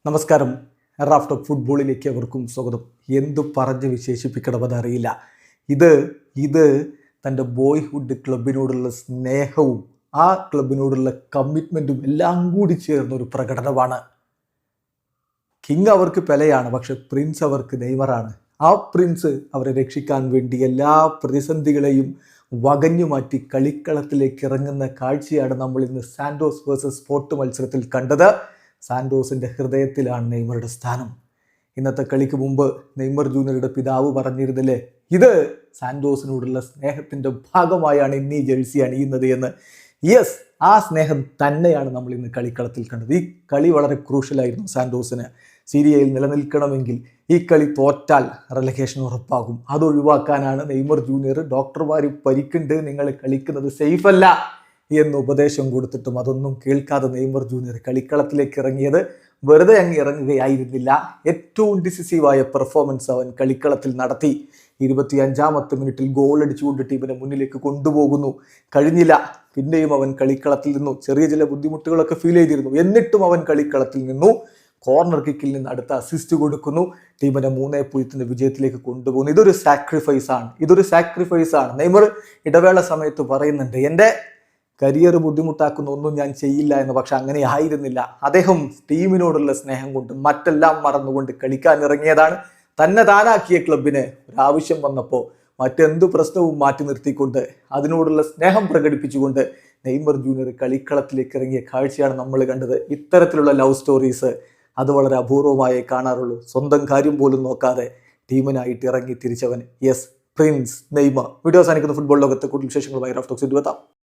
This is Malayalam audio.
നമസ്കാരം. റാഫ് ടോക്ക് ഫുട്ബോളിലേക്ക് അവർക്കും സ്വാഗതം. എന്തു പറഞ്ഞ് വിശേഷിപ്പിക്കണമെന്നറിയില്ല. ഇത് തൻ്റെ ബോയ്ഹുഡ് ക്ലബിനോടുള്ള സ്നേഹവും ആ ക്ലബിനോടുള്ള കമ്മിറ്റ്മെൻറ്റും എല്ലാം കൂടി ചേർന്നൊരു പ്രകടനമാണ്. കിങ് അവർക്ക് പെലെയാണ്, പക്ഷെ പ്രിൻസ് അവർക്ക് നെയ്മറാണ്. ആ പ്രിൻസ് അവരെ രക്ഷിക്കാൻ വേണ്ടി എല്ലാ പ്രതിസന്ധികളെയും വകഞ്ഞു മാറ്റി കളിക്കളത്തിലേക്ക് ഇറങ്ങുന്ന കാഴ്ചയാണ് നമ്മൾ ഇന്ന് സാന്റോസ് വേഴ്സസ് സ്പോർട്ട് മത്സരത്തിൽ കണ്ടത്. സാന്റോസിൻ്റെ ഹൃദയത്തിലാണ് നെയ്മറുടെ സ്ഥാനം. ഇന്നത്തെ കളിക്ക് മുമ്പ് നെയ്മർ ജൂനിയറുടെ പിതാവ് പറഞ്ഞിരുന്നില്ലേ, ഇത് സാന്റോസിനോടുള്ള സ്നേഹത്തിൻ്റെ ഭാഗമായാണ് ഇന്ന് ഈ ജേഴ്സി അണിയുന്നത് എന്ന്. യെസ്, ആ സ്നേഹം തന്നെയാണ് നമ്മൾ ഇന്ന് കളിക്കളത്തിൽ കണ്ടത്. ഈ കളി വളരെ ക്രൂഷ്യലായിരുന്നു സാന്റോസിന്. സീരിയയിൽ നിലനിൽക്കണമെങ്കിൽ ഈ കളി തോറ്റാൽ റെലഗേഷൻ ഉറപ്പാകും. അതൊഴിവാക്കാനാണ് നെയ്മർ ജൂനിയർ ഡോക്ടർമാർ പരിക്കുണ്ട്, നിങ്ങൾ കളിക്കുന്നത് സേഫ് അല്ല എന്ന് ഉപദേശം കൊടുത്തിട്ടും അതൊന്നും കേൾക്കാതെ നെയ്മർ ജൂനിയർ കളിക്കളത്തിലേക്ക് ഇറങ്ങിയത് വെറുതെ അങ്ങ് ഇറങ്ങുകയായിരുന്നില്ല. ഏറ്റവും ഡിസിസീവായ പെർഫോമൻസ് അവൻ കളിക്കളത്തിൽ നടത്തി. 25-ാമത്തെ മിനിറ്റിൽ ഗോൾ അടിച്ചുകൊണ്ട് ടീമിനെ മുന്നിലേക്ക് കൊണ്ടുപോകുന്നു. കഴിഞ്ഞില്ല, പിന്നെയും അവൻ കളിക്കളത്തിൽ നിന്നു. ചെറിയ ചില ബുദ്ധിമുട്ടുകളൊക്കെ ഫീൽ ചെയ്തിരുന്നു, എന്നിട്ടും അവൻ കളിക്കളത്തിൽ നിന്നു. കോർണർ കിക്കിൽ നിന്ന് അടുത്ത അസിസ്റ്റ് കൊടുക്കുന്നു, ടീമിനെ 3-0 വിജയത്തിലേക്ക് കൊണ്ടുപോകുന്നു. ഇതൊരു സാക്രിഫൈസ് ആണ്. നെയ്മർ ഇടവേള സമയത്ത് പറയുന്നുണ്ട്, എൻ്റെ കരിയർ ബുദ്ധിമുട്ടാക്കുന്ന ഒന്നും ഞാൻ ചെയ്യില്ല എന്ന്. പക്ഷെ അങ്ങനെ ആയിരുന്നില്ല. അദ്ദേഹം ടീമിനോടുള്ള സ്നേഹം കൊണ്ട് മറ്റെല്ലാം മറന്നുകൊണ്ട് കളിക്കാൻ ഇറങ്ങിയതാണ്. തന്നെ താനാക്കിയ ക്ലബിന് ഒരാവശ്യം വന്നപ്പോൾ മറ്റെന്തു പ്രശ്നവും മാറ്റി നിർത്തിക്കൊണ്ട് അതിനോടുള്ള സ്നേഹം പ്രകടിപ്പിച്ചുകൊണ്ട് നെയ്മർ ജൂനിയർ കളിക്കളത്തിലേക്ക് ഇറങ്ങിയ കാഴ്ചയാണ് നമ്മൾ കണ്ടത്. ഇത്തരത്തിലുള്ള ലവ് സ്റ്റോറീസ് അത് വളരെ അപൂർവമായേ കാണാറുള്ളൂ. സ്വന്തം കാര്യം പോലും നോക്കാതെ ടീമിനായിട്ട് ഇറങ്ങി തിരിച്ചവൻ. Yes, prince Neymar. വീഡിയോ അവസാനിക്കുന്ന ഫുട്ബോൾ ലോകത്തെ കൂടുതൽ വിശേഷങ്ങളുമായി റാഫ് ടോക്സ് എത്താം.